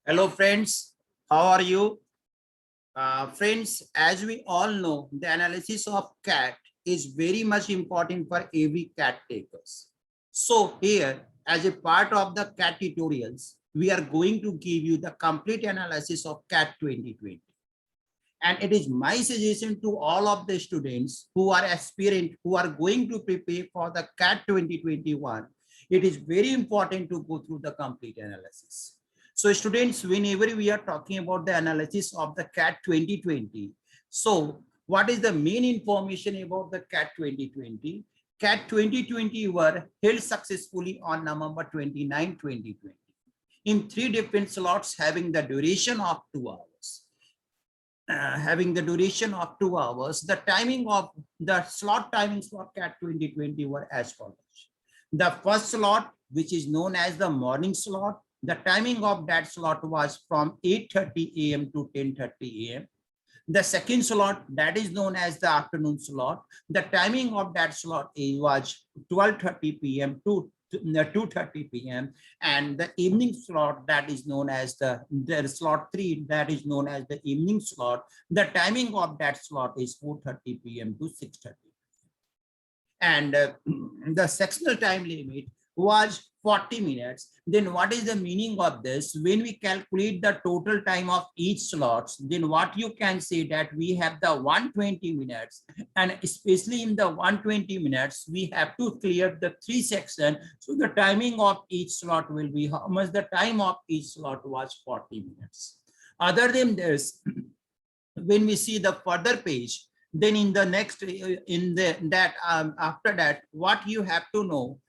Hello friends, how are you? Friends, as we all know, the analysis of CAT is very much important for every CAT takers. So here, as a part of the CAT tutorials, we are going to give you the complete analysis of CAT 2020. And it is my suggestion to all of the students who are aspirant, who are going to prepare for the CAT 2021. It is very important to go through the complete analysis. So students, whenever we are talking about the analysis of the CAT 2020, so what is the main information about the CAT 2020? CAT 2020 were held successfully on November 29, 2020 in 3 different slots having the duration of 2 hours. Having the duration of 2 hours, the timing of the slot timings for CAT 2020 were as follows. The first slot, which is known as the morning slot, the timing of that slot was from 8:30 a.m. to 10:30 a.m. The second slot, that is known as the afternoon slot, the timing of that slot was 12:30 p.m. to 2:30 p.m. and the evening slot, that is known as the slot 3, that is known as the evening slot, the timing of that slot is 4:30 p.m. to 6:30. And the sectional time limit was 40 minutes. Then what is the meaning of this? When we calculate the total time of each slots, then what you can say that we have the 120 minutes, and especially in the 120 minutes, we have to clear the 3 sections. So the timing of each slot will be how much? The time of each slot was 40 minutes. Other than this, when we see the further page, then in the next after that, what you have to know,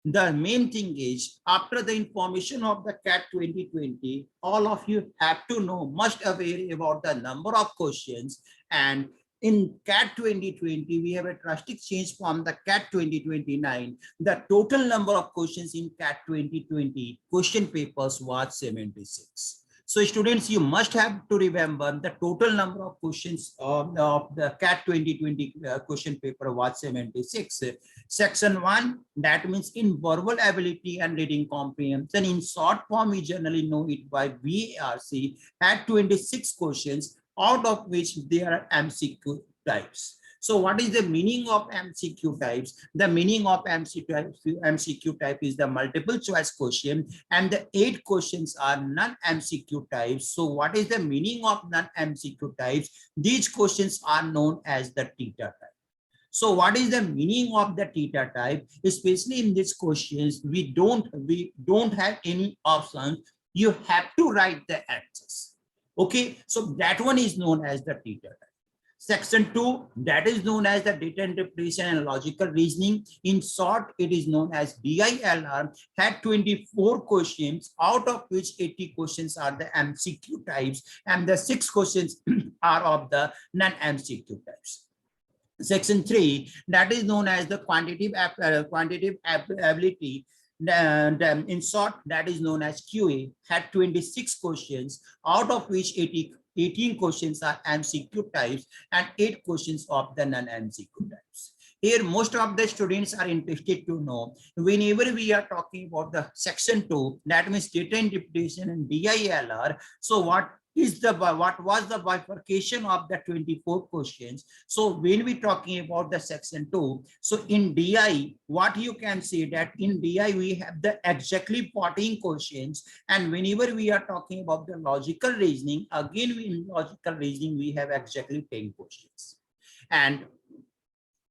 the main thing is, after the information of the CAT 2020, all of you have to know, must aware about the number of questions. And in CAT 2020, we have a drastic change from the CAT 2029. The total number of questions in CAT 2020 question papers was 76. So students, you must have to remember the total number of questions of the CAT 2020 question paper was 76. Section 1, that means in verbal ability and reading comprehension. In short form, we generally know it by VARC, had 26 questions, out of which there are MCQ types. So what is the meaning of MCQ types? The meaning of MCQ type is the multiple choice question, and the 8 questions are non-MCQ types. So what is the meaning of non-MCQ types? These questions are known as the theta type. So what is the meaning of the theta type? Especially in these questions, we don't have any options. You have to write the answers. Okay, so that one is known as the theta type. Section 2, that is known as the data interpretation and logical reasoning. In short, it is known as DILR, had 24 questions, out of which 80 questions are the MCQ types, and the 6 questions are of the non-MCQ types. Section 3, that is known as the quantitative ability. In short, that is known as QA, had 26 questions, out of which 18 questions are MCQ types and 8 questions of the non-MCQ types. Here, most of the students are interested to know, whenever we are talking about the section 2, that means data interpretation and DILR. So what was the bifurcation of the 24 questions? So when we talking about the section 2, so in DI, what you can say that in DI we have the exactly 14 questions, and whenever we are talking about the logical reasoning, again in logical reasoning we have exactly 10 questions. And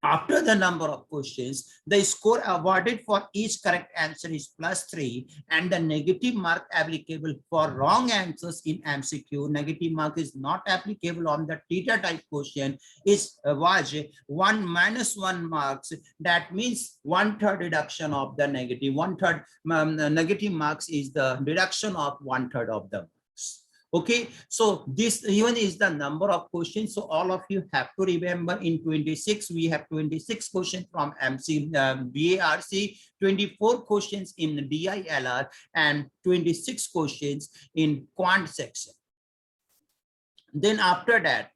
after the number of questions, the score awarded for each correct answer is +3, and the negative mark applicable for wrong answers in MCQ, negative mark is not applicable on the theta type question, was 1 - 1 marks. That means 1/3 reduction of the negative. 1/3 negative marks is the reduction of 1/3 of the marks. Okay, so this even is the number of questions. So all of you have to remember, in 26 we have 26 questions from VARC, 24 questions in DILR, and 26 questions in quant section. Then after that,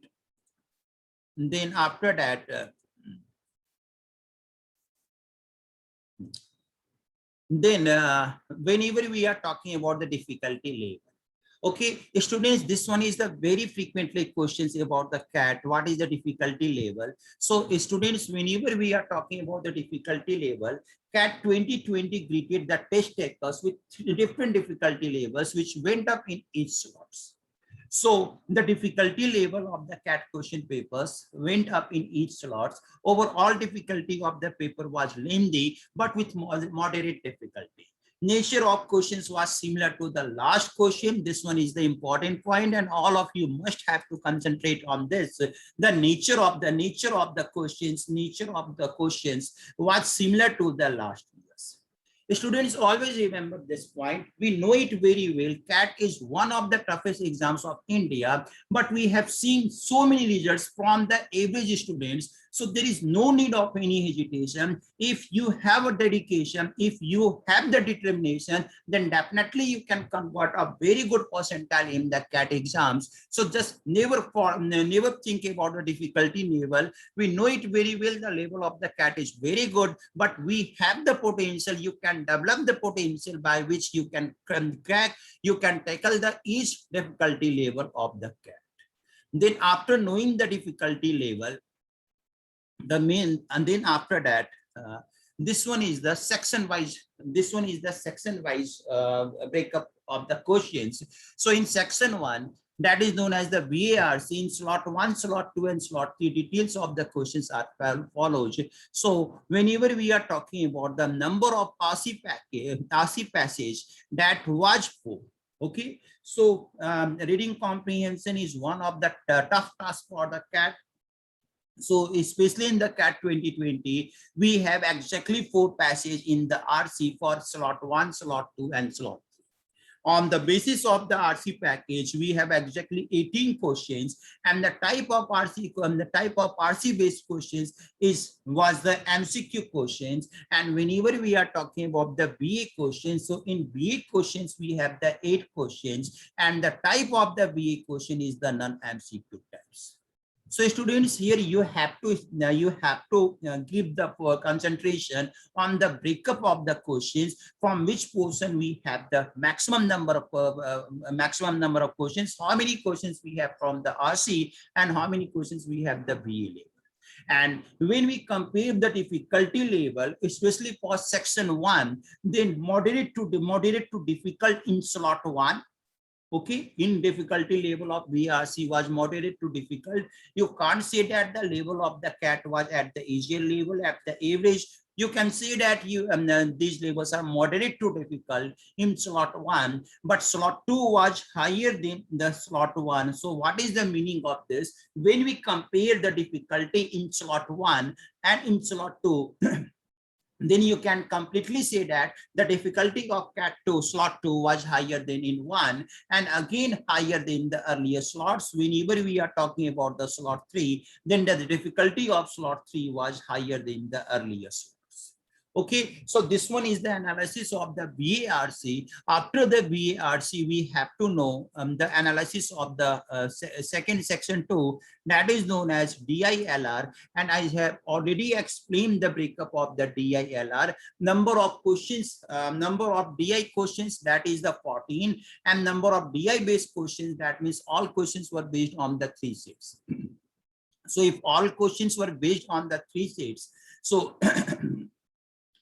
whenever we are talking about the difficulty level, Okay, students, this one is the very frequently questions about the CAT. What is the difficulty level? So students, whenever we are talking about the difficulty level, CAT 2020 greeted the test takers with different difficulty levels, which went up in each slots. So the difficulty level of the CAT question papers went up in each slots. Overall difficulty of the paper was lengthy, but with moderate difficulty. Nature of questions was similar to the last question. This one is the important point, and all of you must have to concentrate on this. The nature of the questions was similar to the last years. Students always remember this point. We know it very well. CAT is one of the toughest exams of India, but we have seen so many results from the average students. So there is no need of any hesitation. If you have a dedication, if you have the determination, then definitely you can convert a very good percentile in the CAT exams. So just never think about the difficulty level. We know it very well. The level of the CAT is very good, but we have the potential. You can develop the potential by which you can crack, you can tackle the each difficulty level of the CAT. Then after knowing the difficulty level, and then after that, this one is the section wise breakup of the questions. So in section 1, that is known as the VARC, in slot 1, slot 2, and slot 3, details of the questions are follows. So whenever we are talking about the number of RC passage, that was 4. Okay, so reading comprehension is one of the tough tasks for the CAT. So especially in the CAT 2020, we have exactly 4 passages in the RC for slot 1, slot 2, and slot 3. On the basis of the RC package, we have exactly 18 questions, and the type of RC based questions was the MCQ questions. And whenever we are talking about the BA questions, so in BA questions we have the 8 questions, and the type of the BA question is the non-MCQ types. So students, here you have to give the concentration on the breakup of the questions, from which portion we have the maximum number of questions, how many questions we have from the RC, and how many questions we have the BA level. And when we compare the difficulty level, especially for section 1, then moderate to difficult in slot 1. Okay, in difficulty level of VRC was moderate to difficult. You can't say that the level of the CAT was at the easier level, at the average. You can say that these levels are moderate to difficult in slot 1, but slot 2 was higher than the slot 1. So what is the meaning of this? When we compare the difficulty in slot 1 and in slot 2, then you can completely say that the difficulty of CAT 2 slot 2 was higher than in 1, and again higher than the earlier slots. Whenever we are talking about the slot 3, then the difficulty of slot 3 was higher than the earlier slots. Okay, so this one is the analysis of the VARC. After the VARC, we have to know the analysis of the second section 2, that is known as DILR, and I have already explained the breakup of the DILR. Number of questions, number of DI questions, that is the 14, and number of DI based questions, that means all questions were based on the 3 sets. So if all questions were based on the 3 sets, so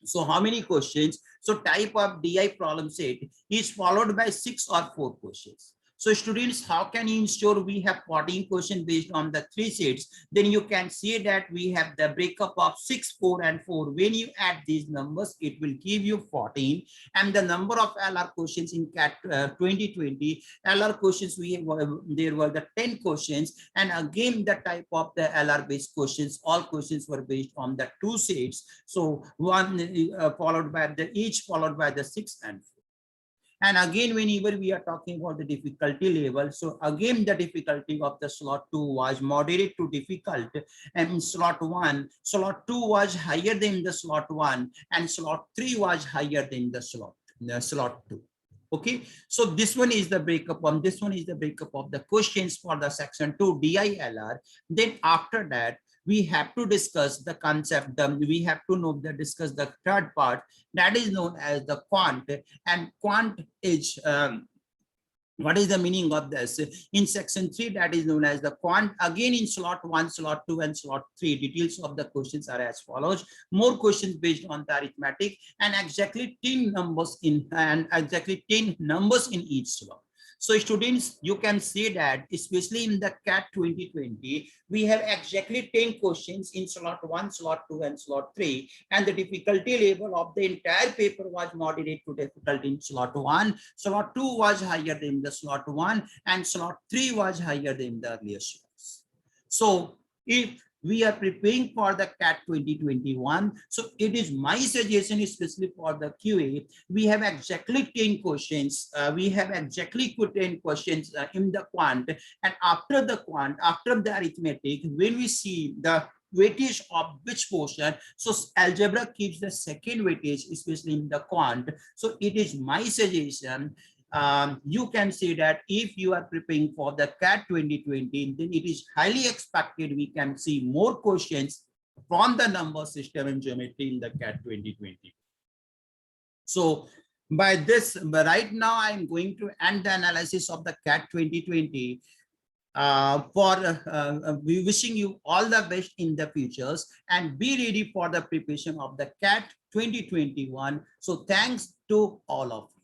so how many questions? So type of DI problem set is followed by 6 or 4 questions. So students, how can you ensure we have 14 questions based on the 3 sets? Then you can see that we have the breakup of 6, 4, and 4. When you add these numbers, it will give you 14. And the number of LR questions in CAT 2020, LR questions, there were the 10 questions. And again, the type of the LR based questions, all questions were based on the 2 sets. So one followed by the 6 and 4. And again, whenever we are talking about the difficulty level, so again, the difficulty of the slot 2 was moderate to difficult. And in slot 1, slot 2 was higher than the slot 1, and slot 3 was higher than the slot 2. Okay, so this one is the breakup of the questions for the section 2 DILR. Then after that, we have to discuss the concept. We have to discuss the third part, that is known as the quant. And quant is What is the meaning of this? In section 3, that is known as the quant. Again, in slot 1, slot 2, and slot 3, details of the questions are as follows. More questions based on the arithmetic, and exactly 10 numbers in each slot. So students, you can see that especially in the CAT 2020, we have exactly 10 questions in slot 1, slot 2, and slot 3. And the difficulty level of the entire paper was moderate to difficult in slot 1. Slot 2 was higher than the slot 1, and slot 3 was higher than the earlier slots. So if we are preparing for the CAT 2021, so it is my suggestion, especially for the QA, we have exactly 10 questions. We have exactly 10 questions in the quant, and after the quant, after the arithmetic, when we see the weightage of which portion, so algebra keeps the second weightage, especially in the quant. So it is my suggestion, you can see that if you are preparing for the CAT 2020, then it is highly expected we can see more questions from the number system and geometry in the CAT 2020. So by this, right now I'm going to end the analysis of the CAT 2020. We wishing you all the best in the futures, and be ready for the preparation of the CAT 2021. So thanks to all of you.